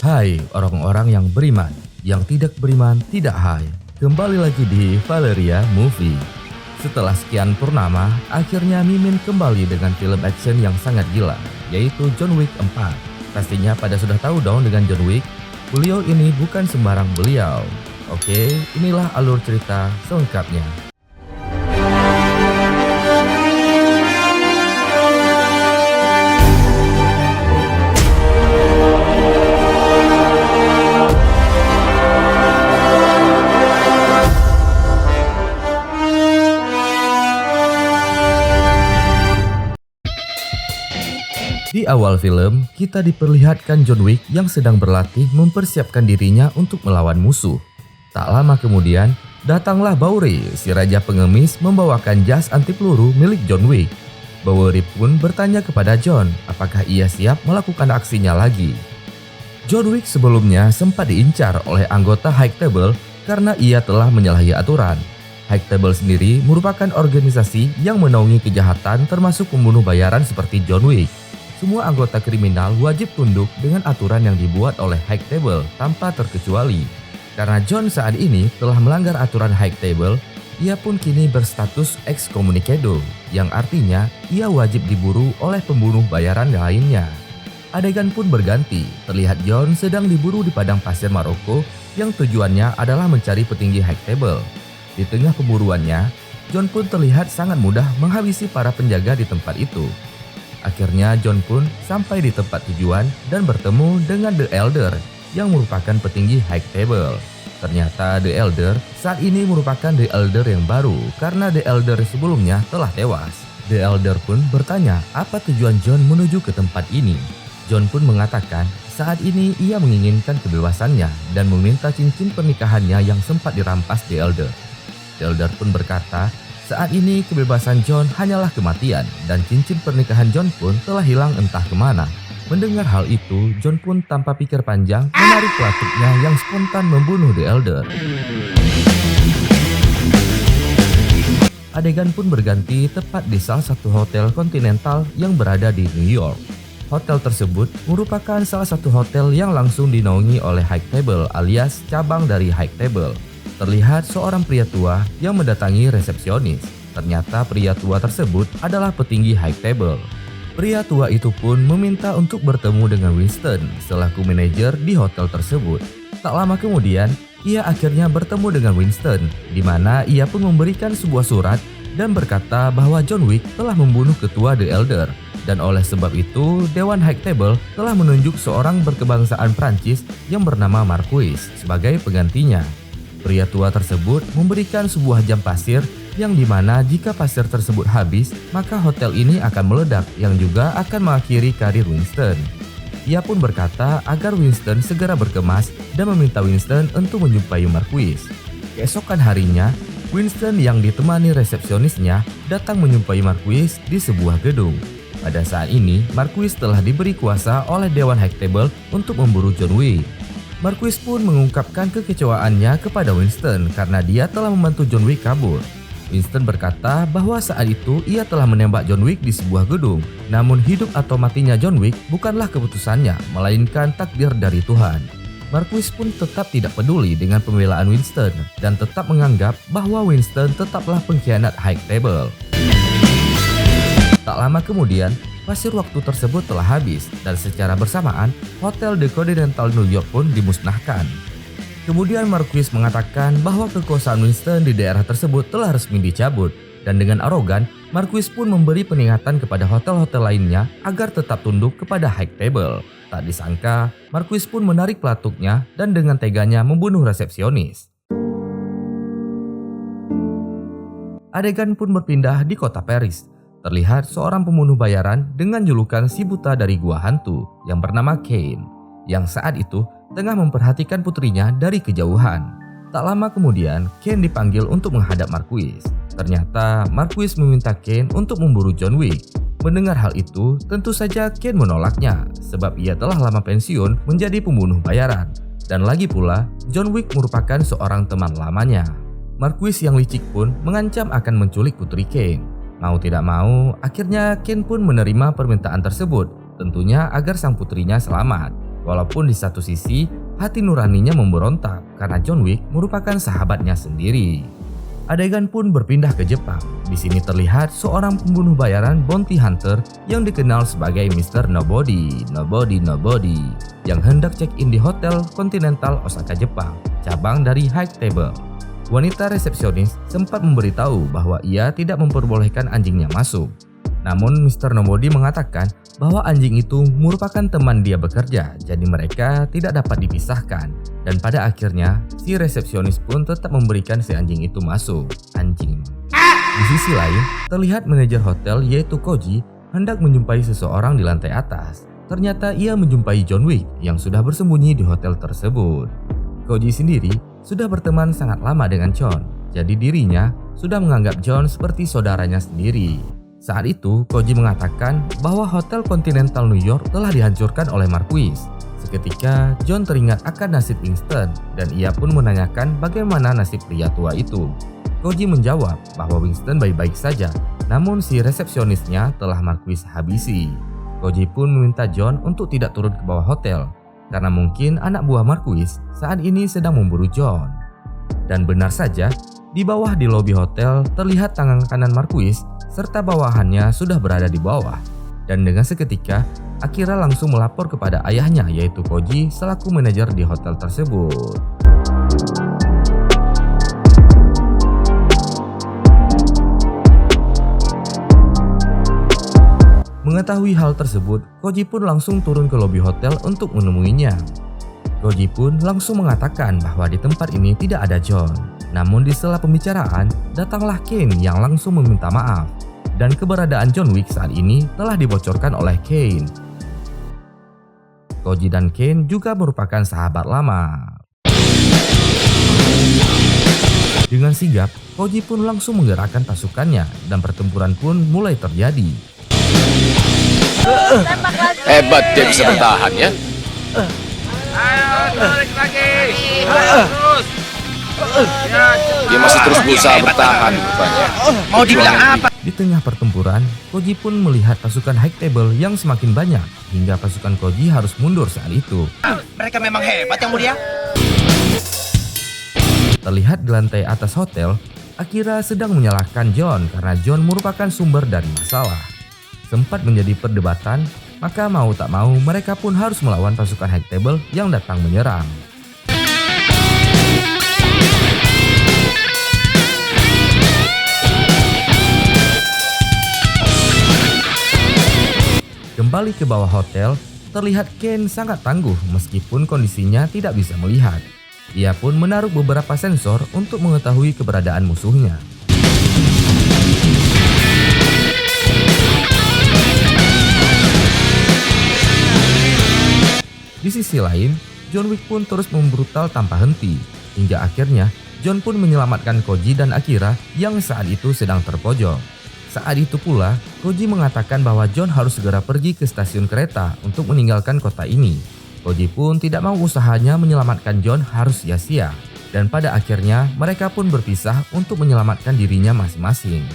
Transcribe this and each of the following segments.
Hai orang-orang yang beriman, yang tidak beriman tidak hai. Kembali lagi di Valeria Movie. Setelah sekian purnama, akhirnya Mimin kembali dengan film action yang sangat gila, yaitu John Wick 4. Pastinya pada sudah tahu dong dengan John Wick, beliau ini bukan sembarang beliau. Oke, inilah alur cerita selengkapnya. Di awal film, kita diperlihatkan John Wick yang sedang berlatih mempersiapkan dirinya untuk melawan musuh. Tak lama kemudian, datanglah Bowery, si raja pengemis membawakan jas anti peluru milik John Wick. Bowery pun bertanya kepada John apakah ia siap melakukan aksinya lagi. John Wick sebelumnya sempat diincar oleh anggota High Table karena ia telah menyalahi aturan. High Table sendiri merupakan organisasi yang menaungi kejahatan termasuk pembunuh bayaran seperti John Wick. Semua anggota kriminal wajib tunduk dengan aturan yang dibuat oleh High Table tanpa terkecuali. Karena John saat ini telah melanggar aturan High Table, ia pun kini berstatus excommunicado, yang artinya ia wajib diburu oleh pembunuh bayaran lainnya. Adegan pun berganti, terlihat John sedang diburu di padang pasir Maroko yang tujuannya adalah mencari petinggi High Table. Di tengah pemburuannya, John pun terlihat sangat mudah menghabisi para penjaga di tempat itu. Akhirnya John pun sampai di tempat tujuan dan bertemu dengan The Elder yang merupakan petinggi High Table. Ternyata The Elder saat ini merupakan The Elder yang baru karena The Elder sebelumnya telah tewas. The Elder pun bertanya apa tujuan John menuju ke tempat ini. John pun mengatakan saat ini ia menginginkan kebebasannya dan meminta cincin pernikahannya yang sempat dirampas The Elder. The Elder pun berkata, saat ini kebebasan John hanyalah kematian dan cincin pernikahan John pun telah hilang entah kemana. Mendengar hal itu, John pun tanpa pikir panjang menarik pelatuknya yang spontan membunuh The Elder. Adegan pun berganti tepat di salah satu hotel kontinental yang berada di New York. Hotel tersebut merupakan salah satu hotel yang langsung dinaungi oleh High Table alias cabang dari High Table. Terlihat seorang pria tua yang mendatangi resepsionis. Ternyata pria tua tersebut adalah petinggi High Table. Pria tua itu pun meminta untuk bertemu dengan Winston selaku manajer di hotel tersebut. Tak lama kemudian, ia akhirnya bertemu dengan Winston, di mana ia pun memberikan sebuah surat dan berkata bahwa John Wick telah membunuh ketua The Elder. Dan oleh sebab itu, Dewan High Table telah menunjuk seorang berkebangsaan Prancis yang bernama Marquis sebagai penggantinya. Pria tua tersebut memberikan sebuah jam pasir yang dimana jika pasir tersebut habis, maka hotel ini akan meledak yang juga akan mengakhiri karir Winston. Ia pun berkata agar Winston segera berkemas dan meminta Winston untuk menjumpai Marquis. Keesokan harinya, Winston yang ditemani resepsionisnya datang menjumpai Marquis di sebuah gedung. Pada saat ini, Marquis telah diberi kuasa oleh Dewan High Table untuk memburu John Wick. Marquis pun mengungkapkan kekecewaannya kepada Winston karena dia telah membantu John Wick kabur. Winston berkata bahwa saat itu ia telah menembak John Wick di sebuah gedung. Namun hidup atau matinya John Wick bukanlah keputusannya, melainkan takdir dari Tuhan. Marquis pun tetap tidak peduli dengan pembelaan Winston dan tetap menganggap bahwa Winston tetaplah pengkhianat High Table. Tak lama kemudian, pasir waktu tersebut telah habis dan secara bersamaan Hotel The Continental New York pun dimusnahkan. Kemudian Marquis mengatakan bahwa kekuasaan Winston di daerah tersebut telah resmi dicabut dan dengan arogan Marquis pun memberi peringatan kepada hotel-hotel lainnya agar tetap tunduk kepada High Table. Tak disangka, Marquis pun menarik pelatuknya dan dengan teganya membunuh resepsionis. Adegan pun berpindah di kota Paris. Terlihat seorang pembunuh bayaran dengan julukan si buta dari gua hantu yang bernama Kane, yang saat itu tengah memperhatikan putrinya dari kejauhan. Tak lama kemudian, Kane dipanggil untuk menghadap Marquis. Ternyata Marquis meminta Kane untuk memburu John Wick. Mendengar hal itu, tentu saja Kane menolaknya sebab ia telah lama pensiun menjadi pembunuh bayaran. Dan lagi pula, John Wick merupakan seorang teman lamanya. Marquis yang licik pun mengancam akan menculik putri Kane. Mau tidak mau, akhirnya Kane pun menerima permintaan tersebut, tentunya agar sang putrinya selamat. Walaupun di satu sisi, hati nuraninya memberontak karena John Wick merupakan sahabatnya sendiri. Adegan pun berpindah ke Jepang. Di sini terlihat seorang pembunuh bayaran bounty hunter yang dikenal sebagai Mr. Nobody yang hendak check-in di Hotel Continental Osaka, Jepang, cabang dari High Table. Wanita resepsionis sempat memberitahu bahwa ia tidak memperbolehkan anjingnya masuk. Namun Mr. Nobody mengatakan bahwa anjing itu merupakan teman dia bekerja, jadi mereka tidak dapat dipisahkan. Dan pada akhirnya, si resepsionis pun tetap memberikan si anjing itu masuk. Anjing. Di sisi lain, terlihat manajer hotel yaitu Koji hendak menjumpai seseorang di lantai atas. Ternyata ia menjumpai John Wick yang sudah bersembunyi di hotel tersebut. Koji sendiri sudah berteman sangat lama dengan John, jadi dirinya sudah menganggap John seperti saudaranya sendiri. Saat itu, Koji mengatakan bahwa Hotel Continental New York telah dihancurkan oleh Marquis. Seketika, John teringat akan nasib Winston dan ia pun menanyakan bagaimana nasib pria tua itu. Koji menjawab bahwa Winston baik-baik saja, namun si resepsionisnya telah Marquis habisi. Koji pun meminta John untuk tidak turun ke bawah hotel, karena mungkin anak buah Marquis saat ini sedang memburu John. Dan benar saja, di bawah di lobi hotel terlihat tangan kanan Marquis serta bawahannya sudah berada di bawah. Dan dengan seketika, Akira langsung melapor kepada ayahnya yaitu Koji selaku manajer di hotel tersebut. Mengetahui hal tersebut, Koji pun langsung turun ke lobi hotel untuk menemuinya. Koji pun langsung mengatakan bahwa di tempat ini tidak ada John. Namun di sela pembicaraan, datanglah Kane yang langsung meminta maaf. Dan keberadaan John Wick saat ini telah dibocorkan oleh Kane. Koji dan Kane juga merupakan sahabat lama. Dengan sigap, Koji pun langsung menggerakkan pasukannya dan pertempuran pun mulai terjadi. Hebat dia bisa bertahan ya. Ayo, tarik lagi. Terus. Dia masih terus berusaha bertahan rupanya. Mau dibilang apa? Di tengah pertempuran, Koji pun melihat pasukan High Table yang semakin banyak hingga pasukan Koji harus mundur saat itu. Mereka memang hebat yang mulia. Terlihat di lantai atas hotel, Akira sedang menyalahkan John karena John merupakan sumber dari masalah. Sempat menjadi perdebatan, maka mau tak mau mereka pun harus melawan pasukan High Table yang datang menyerang. Kembali ke bawah hotel, terlihat Ken sangat tangguh meskipun kondisinya tidak bisa melihat. Ia pun menaruh beberapa sensor untuk mengetahui keberadaan musuhnya. Di sisi lain, John Wick pun terus membrutal tanpa henti, hingga akhirnya John pun menyelamatkan Koji dan Akira yang saat itu sedang terpojok. Saat itu pula, Koji mengatakan bahwa John harus segera pergi ke stasiun kereta untuk meninggalkan kota ini. Koji pun tidak mau usahanya menyelamatkan John harus sia-sia. Dan pada akhirnya, mereka pun berpisah untuk menyelamatkan dirinya masing-masing.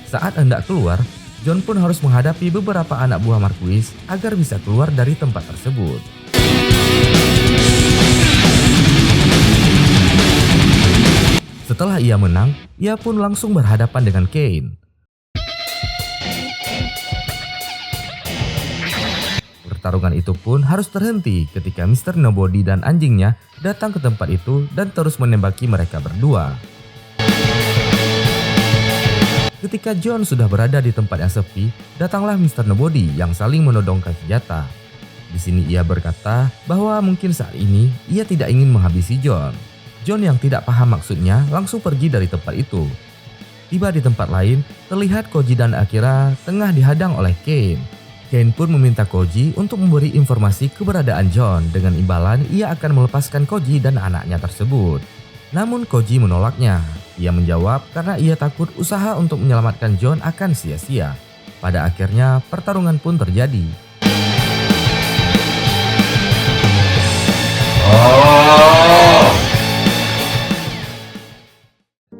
Saat hendak keluar, John pun harus menghadapi beberapa anak buah Marquis agar bisa keluar dari tempat tersebut. Setelah ia menang, ia pun langsung berhadapan dengan Kane. Pertarungan itu pun harus terhenti ketika Mr. Nobody dan anjingnya datang ke tempat itu dan terus menembaki mereka berdua. Ketika John sudah berada di tempat yang sepi, datanglah Mr. Nobody yang saling menodongkan senjata. Di sini ia berkata bahwa mungkin saat ini ia tidak ingin menghabisi John. John yang tidak paham maksudnya langsung pergi dari tempat itu. Tiba di tempat lain, terlihat Koji dan Akira tengah dihadang oleh Kane. Kane pun meminta Koji untuk memberi informasi keberadaan John dengan imbalan ia akan melepaskan Koji dan anaknya tersebut. Namun Koji menolaknya. Ia menjawab karena ia takut usaha untuk menyelamatkan John akan sia-sia. Pada akhirnya pertarungan pun terjadi.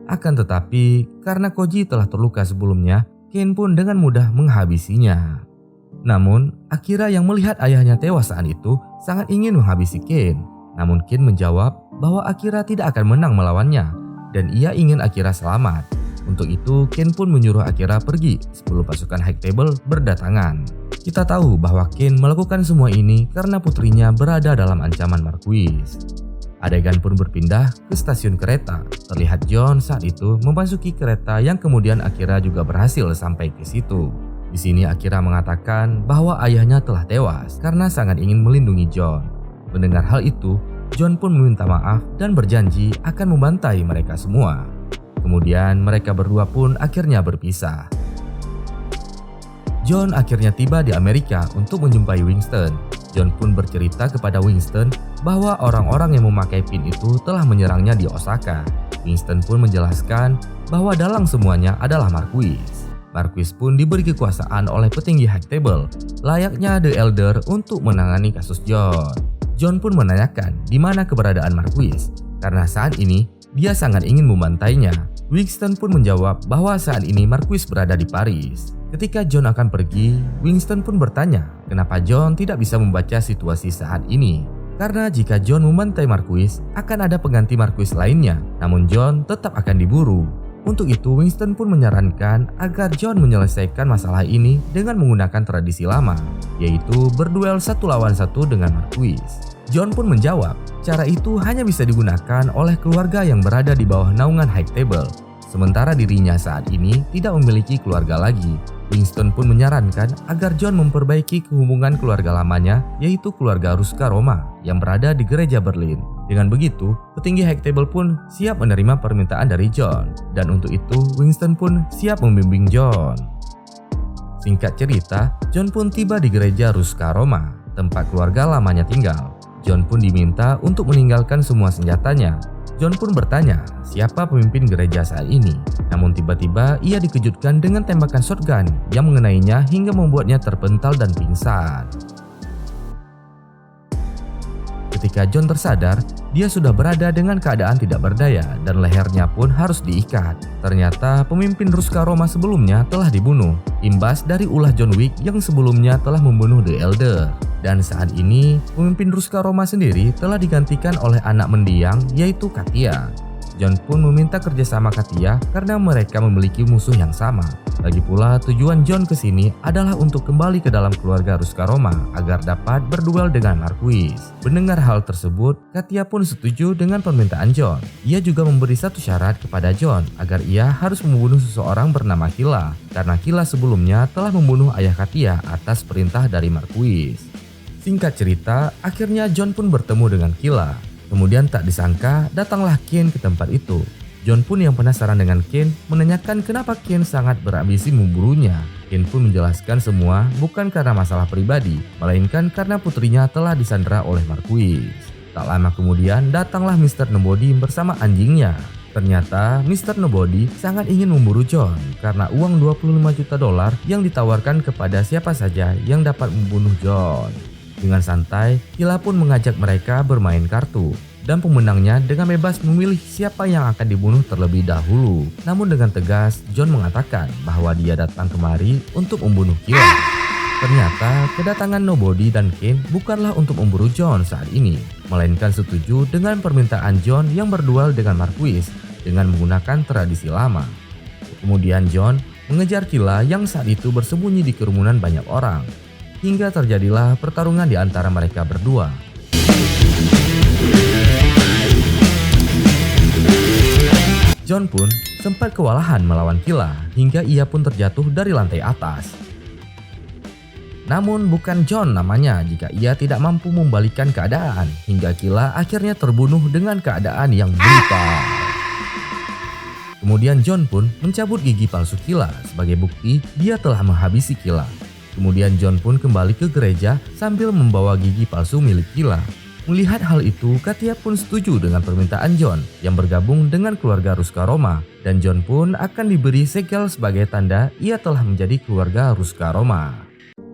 Akan tetapi, karena Koji telah terluka sebelumnya, Kane pun dengan mudah menghabisinya. Namun, Akira yang melihat ayahnya tewas saat itu sangat ingin menghabisi Ken. Namun Ken menjawab bahwa Akira tidak akan menang melawannya dan ia ingin Akira selamat. Untuk itu, Ken pun menyuruh Akira pergi sebelum pasukan High Table berdatangan. Kita tahu bahwa Ken melakukan semua ini karena putrinya berada dalam ancaman Marquis. Adegan pun berpindah ke stasiun kereta. Terlihat John saat itu memasuki kereta yang kemudian Akira juga berhasil sampai ke situ. Di sini Akira mengatakan bahwa ayahnya telah tewas karena sangat ingin melindungi John. Mendengar hal itu, John pun meminta maaf dan berjanji akan membantai mereka semua. Kemudian mereka berdua pun akhirnya berpisah. John akhirnya tiba di Amerika untuk menjumpai Winston. John pun bercerita kepada Winston bahwa orang-orang yang memakai pin itu telah menyerangnya di Osaka. Winston pun menjelaskan bahwa dalang semuanya adalah Marquis. Marquis pun diberi kekuasaan oleh petinggi High Table, layaknya The Elder untuk menangani kasus John. John pun menanyakan di mana keberadaan Marquis, karena saat ini dia sangat ingin membantainya. Winston pun menjawab bahwa saat ini Marquis berada di Paris. Ketika John akan pergi, Winston pun bertanya kenapa John tidak bisa membaca situasi saat ini. Karena jika John membantai Marquis, akan ada pengganti Marquis lainnya, namun John tetap akan diburu. Untuk itu, Winston pun menyarankan agar John menyelesaikan masalah ini dengan menggunakan tradisi lama, yaitu berduel 1 lawan 1 dengan Marquis. John pun menjawab, cara itu hanya bisa digunakan oleh keluarga yang berada di bawah naungan High Table, sementara dirinya saat ini tidak memiliki keluarga lagi. Winston pun menyarankan agar John memperbaiki hubungan keluarga lamanya, yaitu keluarga Ruska Roma yang berada di gereja Berlin. Dengan begitu, petinggi High Table pun siap menerima permintaan dari John, dan untuk itu Winston pun siap membimbing John. Singkat cerita, John pun tiba di gereja Ruska Roma, tempat keluarga lamanya tinggal. John pun diminta untuk meninggalkan semua senjatanya. John pun bertanya siapa pemimpin gereja saat ini. Namun tiba-tiba ia dikejutkan dengan tembakan shotgun yang mengenainya hingga membuatnya terpental dan pingsan. Ketika John tersadar, dia sudah berada dengan keadaan tidak berdaya dan lehernya pun harus diikat. Ternyata pemimpin Ruska Roma sebelumnya telah dibunuh, imbas dari ulah John Wick yang sebelumnya telah membunuh The Elder. Dan saat ini, pemimpin Ruska Roma sendiri telah digantikan oleh anak mendiang yaitu Katia. John pun meminta kerjasama Katia karena mereka memiliki musuh yang sama. Lagi pula tujuan John ke sini adalah untuk kembali ke dalam keluarga Ruska Roma agar dapat berduel dengan Marquis. Mendengar hal tersebut, Katia pun setuju dengan permintaan John. Ia juga memberi satu syarat kepada John agar ia harus membunuh seseorang bernama Killa, karena Killa sebelumnya telah membunuh ayah Katia atas perintah dari Marquis. Singkat cerita, akhirnya John pun bertemu dengan Killa. Kemudian tak disangka, datanglah Ken ke tempat itu. John pun yang penasaran dengan Ken menanyakan kenapa Ken sangat berambisi memburunya. Ken pun menjelaskan semua bukan karena masalah pribadi, melainkan karena putrinya telah disandera oleh Marquis. Tak lama kemudian datanglah Mr. Nobody bersama anjingnya. Ternyata Mr. Nobody sangat ingin memburu John karena uang $25 juta yang ditawarkan kepada siapa saja yang dapat membunuh John. Dengan santai, Killa pun mengajak mereka bermain kartu, dan pemenangnya dengan bebas memilih siapa yang akan dibunuh terlebih dahulu. Namun dengan tegas, John mengatakan bahwa dia datang kemari untuk membunuh Killa. Ternyata kedatangan Nobody dan Ken bukanlah untuk memburu John saat ini, melainkan setuju dengan permintaan John yang berduel dengan Marquis dengan menggunakan tradisi lama. Kemudian John mengejar Killa yang saat itu bersembunyi di kerumunan banyak orang. Hingga terjadilah pertarungan di antara mereka berdua. John pun sempat kewalahan melawan Killa hingga ia pun terjatuh dari lantai atas. Namun bukan John namanya jika ia tidak mampu membalikkan keadaan hingga Killa akhirnya terbunuh dengan keadaan yang brutal. Kemudian John pun mencabut gigi palsu Killa sebagai bukti dia telah menghabisi Killa. Kemudian John pun kembali ke gereja sambil membawa gigi palsu milik Killa. Melihat hal itu, Katia pun setuju dengan permintaan John yang bergabung dengan keluarga Ruska Roma, dan John pun akan diberi segel sebagai tanda ia telah menjadi keluarga Ruska Roma.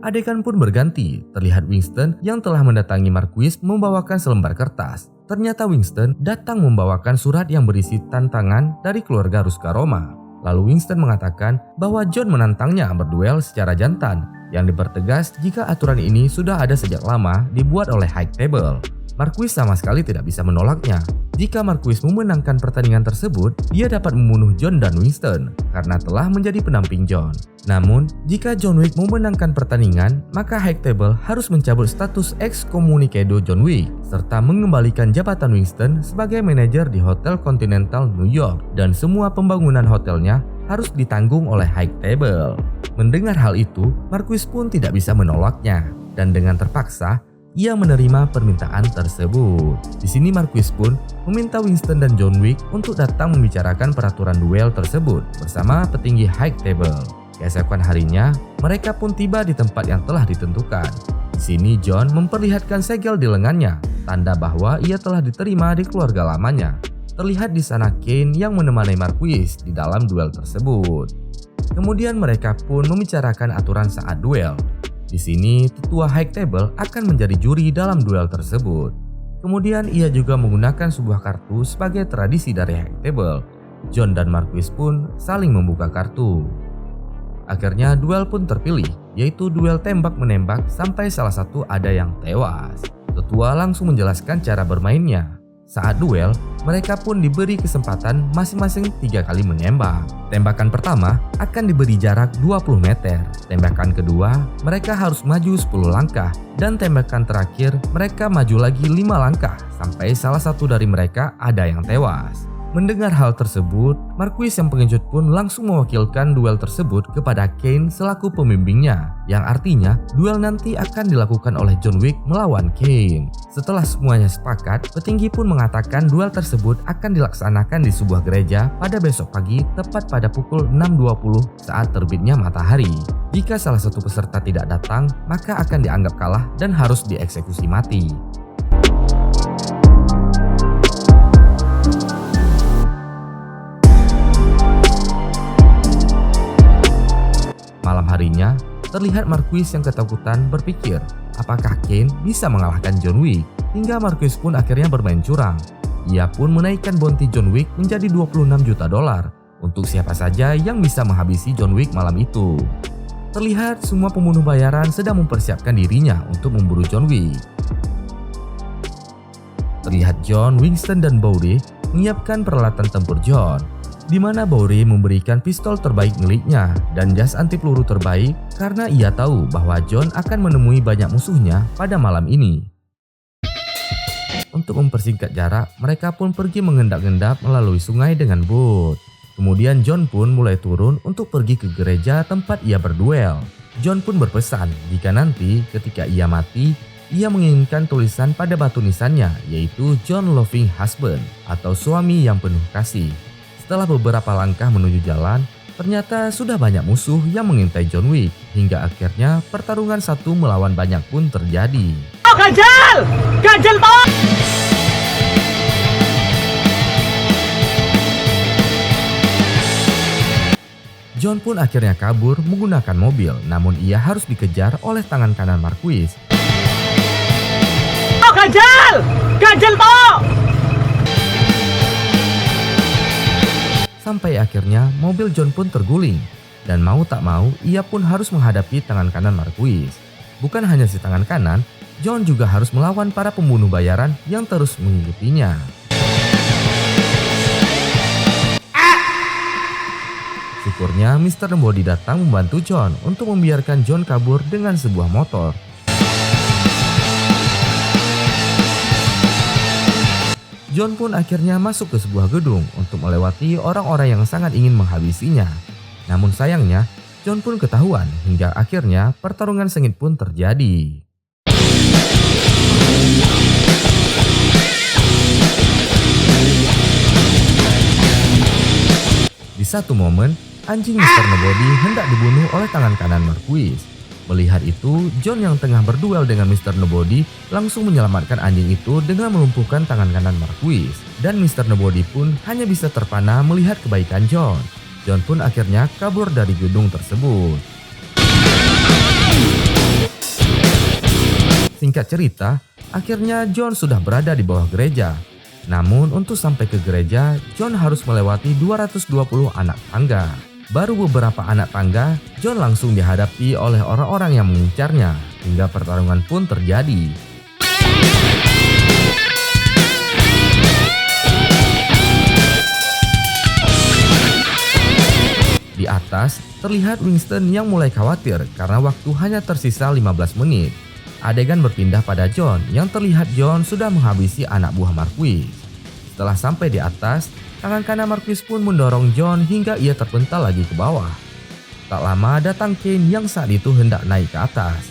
Adegan pun berganti, terlihat Winston yang telah mendatangi Marquis membawakan selembar kertas. Ternyata Winston datang membawakan surat yang berisi tantangan dari keluarga Ruska Roma. Lalu Winston mengatakan bahwa John menantangnya berduel secara jantan, yang dipertegas jika aturan ini sudah ada sejak lama dibuat oleh High Table. Marquis sama sekali tidak bisa menolaknya. Jika Marquis memenangkan pertandingan tersebut, dia dapat membunuh John dan Winston karena telah menjadi pendamping John. Namun, jika John Wick memenangkan pertandingan, maka High Table harus mencabut status excommunicado John Wick serta mengembalikan jabatan Winston sebagai manajer di Hotel Continental New York, dan semua pembangunan hotelnya harus ditanggung oleh High Table. Mendengar hal itu, Marquis pun tidak bisa menolaknya, dan dengan terpaksa ia menerima permintaan tersebut. Di sini Marquis pun meminta Winston dan John Wick untuk datang membicarakan peraturan duel tersebut bersama petinggi High Table. Keesokan harinya, mereka pun tiba di tempat yang telah ditentukan. Di sini John memperlihatkan segel di lengannya, tanda bahwa ia telah diterima di keluarga lamanya. Terlihat di sana Kane yang menemani Marquis di dalam duel tersebut. Kemudian mereka pun membicarakan aturan saat duel. Di sini, tetua High Table akan menjadi juri dalam duel tersebut. Kemudian ia juga menggunakan sebuah kartu sebagai tradisi dari High Table. John dan Marquis pun saling membuka kartu. Akhirnya duel pun terpilih, yaitu duel tembak-menembak sampai salah satu ada yang tewas. Tetua langsung menjelaskan cara bermainnya. Saat duel, mereka pun diberi kesempatan masing-masing 3 kali menembak. Tembakan pertama akan diberi jarak 20 meter. Tembakan kedua, mereka harus maju 10 langkah. Dan tembakan terakhir, mereka maju lagi 5 langkah sampai salah satu dari mereka ada yang tewas. Mendengar hal tersebut, Marquis yang pengecut pun langsung mewakilkan duel tersebut kepada Kane selaku pembimbingnya, yang artinya duel nanti akan dilakukan oleh John Wick melawan Kane. Setelah semuanya sepakat, petinggi pun mengatakan duel tersebut akan dilaksanakan di sebuah gereja pada besok pagi tepat pada pukul 6.20 saat terbitnya matahari. Jika salah satu peserta tidak datang, maka akan dianggap kalah dan harus dieksekusi mati. Malam harinya, terlihat Marquis yang ketakutan berpikir apakah Kane bisa mengalahkan John Wick, hingga Marquis pun akhirnya bermain curang. Ia pun menaikkan bounty John Wick menjadi $26 juta untuk siapa saja yang bisa menghabisi John Wick malam itu. Terlihat semua pembunuh bayaran sedang mempersiapkan dirinya untuk memburu John Wick. Terlihat John, Winston, dan Bowdy menyiapkan peralatan tempur John, di mana Bowdy memberikan pistol terbaik miliknya dan jas anti peluru terbaik karena ia tahu bahwa John akan menemui banyak musuhnya pada malam ini. Untuk mempersingkat jarak, mereka pun pergi mengendap-endap melalui sungai dengan bot. Kemudian John pun mulai turun untuk pergi ke gereja tempat ia berduel. John pun berpesan jika nanti ketika ia mati, ia menginginkan tulisan pada batu nisannya, yaitu John Loving Husband atau suami yang penuh kasih. Setelah beberapa langkah menuju jalan, ternyata sudah banyak musuh yang mengintai John Wick, hingga akhirnya pertarungan satu melawan banyak pun terjadi. Oh, ganjal! Ganjal toh! John pun akhirnya kabur menggunakan mobil, namun ia harus dikejar oleh tangan kanan Marquis. Oh, ganjal! Ganjal toh! Sampai akhirnya mobil John pun terguling, dan mau tak mau ia pun harus menghadapi tangan kanan Marquis. Bukan hanya si tangan kanan, John juga harus melawan para pembunuh bayaran yang terus mengikutinya. Syukurnya Mr. Nobody datang membantu John untuk membiarkan John kabur dengan sebuah motor. John pun akhirnya masuk ke sebuah gedung untuk melewati orang-orang yang sangat ingin menghabisinya. Namun sayangnya, John pun ketahuan hingga akhirnya pertarungan sengit pun terjadi. Di satu momen, anjing Mr. Nobody hendak dibunuh oleh tangan kanan Marquis. Melihat itu, John yang tengah berduel dengan Mr. Nobody langsung menyelamatkan anjing itu dengan melumpuhkan tangan kanan Marquis. Dan Mr. Nobody pun hanya bisa terpana melihat kebaikan John. John pun akhirnya kabur dari gedung tersebut. Singkat cerita, akhirnya John sudah berada di bawah gereja. Namun untuk sampai ke gereja, John harus melewati 220 anak tangga. Baru beberapa anak tangga, John langsung dihadapi oleh orang-orang yang mengincarnya, hingga pertarungan pun terjadi. Di atas, terlihat Winston yang mulai khawatir karena waktu hanya tersisa 15 menit. Adegan berpindah pada John yang terlihat John sudah menghabisi anak buah Marquis. Setelah sampai di atas, tangan kanan Marquis pun mendorong John hingga ia terpental lagi ke bawah. Tak lama datang Kane yang saat itu hendak naik ke atas.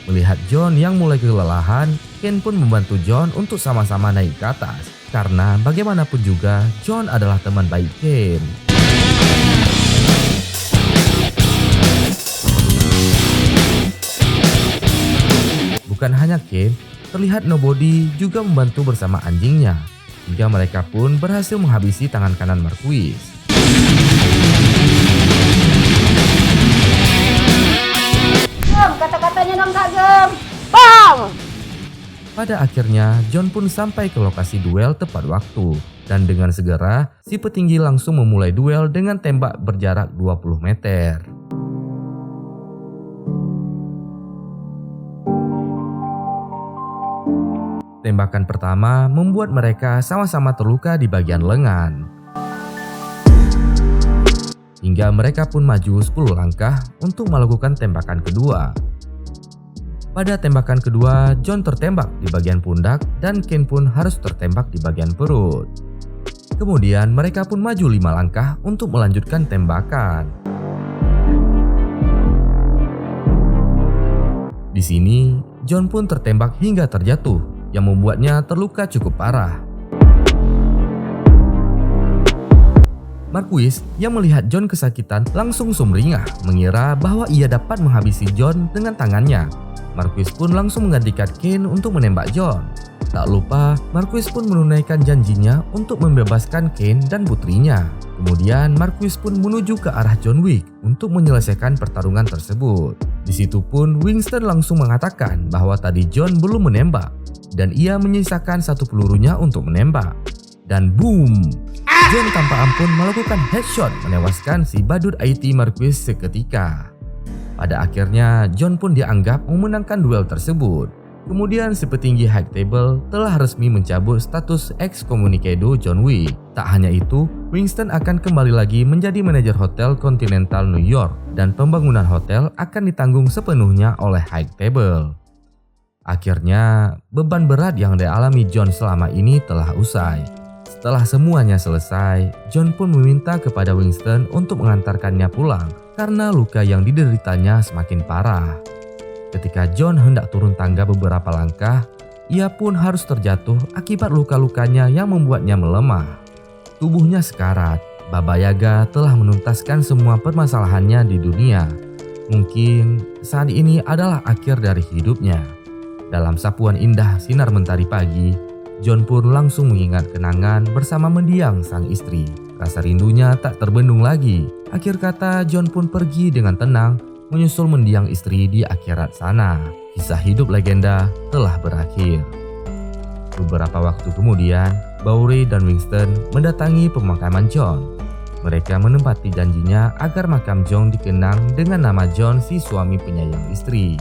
Melihat John yang mulai kelelahan, Kane pun membantu John untuk sama-sama naik ke atas. Karena bagaimanapun juga, John adalah teman baik Kane. Bukan hanya Kane, terlihat Nobody juga membantu bersama anjingnya. Hingga mereka pun berhasil menghabisi tangan kanan Marquis. Gem, kata-katanya dong Kak Gem. Bang! Pada akhirnya, John pun sampai ke lokasi duel tepat waktu. Dan dengan segera, si petinggi langsung memulai duel dengan tembak berjarak 20 meter. Tembakan pertama membuat mereka sama-sama terluka di bagian lengan. Hingga mereka pun maju 10 langkah untuk melakukan tembakan kedua. Pada tembakan kedua, John tertembak di bagian pundak dan Kane pun harus tertembak di bagian perut. Kemudian mereka pun maju 5 langkah untuk melanjutkan tembakan. Di sini, John pun tertembak hingga terjatuh, yang membuatnya terluka cukup parah. Marquis yang melihat John kesakitan langsung sumringah, mengira bahwa ia dapat menghabisi John dengan tangannya. Marquis pun langsung menggantikan Kane untuk menembak John. Tak lupa, Marquis pun menunaikan janjinya untuk membebaskan Kane dan putrinya. Kemudian Marquis pun menuju ke arah John Wick untuk menyelesaikan pertarungan tersebut. Di situ pun Winston langsung mengatakan bahwa tadi John belum menembak dan ia menyisakan 1 pelurunya untuk menembak. Dan boom! John tanpa ampun melakukan headshot menewaskan si badut IT Marquis seketika. Pada akhirnya John pun dianggap memenangkan duel tersebut. Kemudian si petinggi High Table telah resmi mencabut status excommunicado John Wick. Tak hanya itu, Winston akan kembali lagi menjadi manajer hotel Continental New York dan pembangunan hotel akan ditanggung sepenuhnya oleh High Table. Akhirnya, beban berat yang dialami John selama ini telah usai. Setelah semuanya selesai, John pun meminta kepada Winston untuk mengantarkannya pulang karena luka yang dideritanya semakin parah. Ketika John hendak turun tangga beberapa langkah, ia pun harus terjatuh akibat luka-lukanya yang membuatnya melemah. Tubuhnya sekarat, Baba Yaga telah menuntaskan semua permasalahannya di dunia. Mungkin saat ini adalah akhir dari hidupnya. Dalam sapuan indah sinar mentari pagi, John pun langsung mengingat kenangan bersama mendiang sang istri. Rasa rindunya tak terbendung lagi. Akhir kata, John pun pergi dengan tenang menyusul mendiang istri di akhirat sana. Kisah hidup legenda telah berakhir. Beberapa waktu kemudian, Bowry dan Winston mendatangi pemakaman John. Mereka menempati janjinya agar makam John dikenang dengan nama John si suami penyayang istri.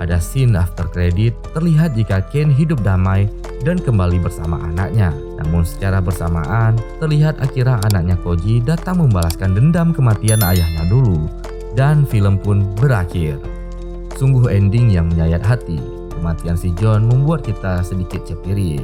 Pada scene after credit, terlihat jika Kane hidup damai dan kembali bersama anaknya. Namun secara bersamaan, terlihat akhirnya anaknya Koji datang membalaskan dendam kematian ayahnya dulu. Dan film pun berakhir. Sungguh ending yang menyayat hati. Kematian si John membuat kita sedikit cepirit.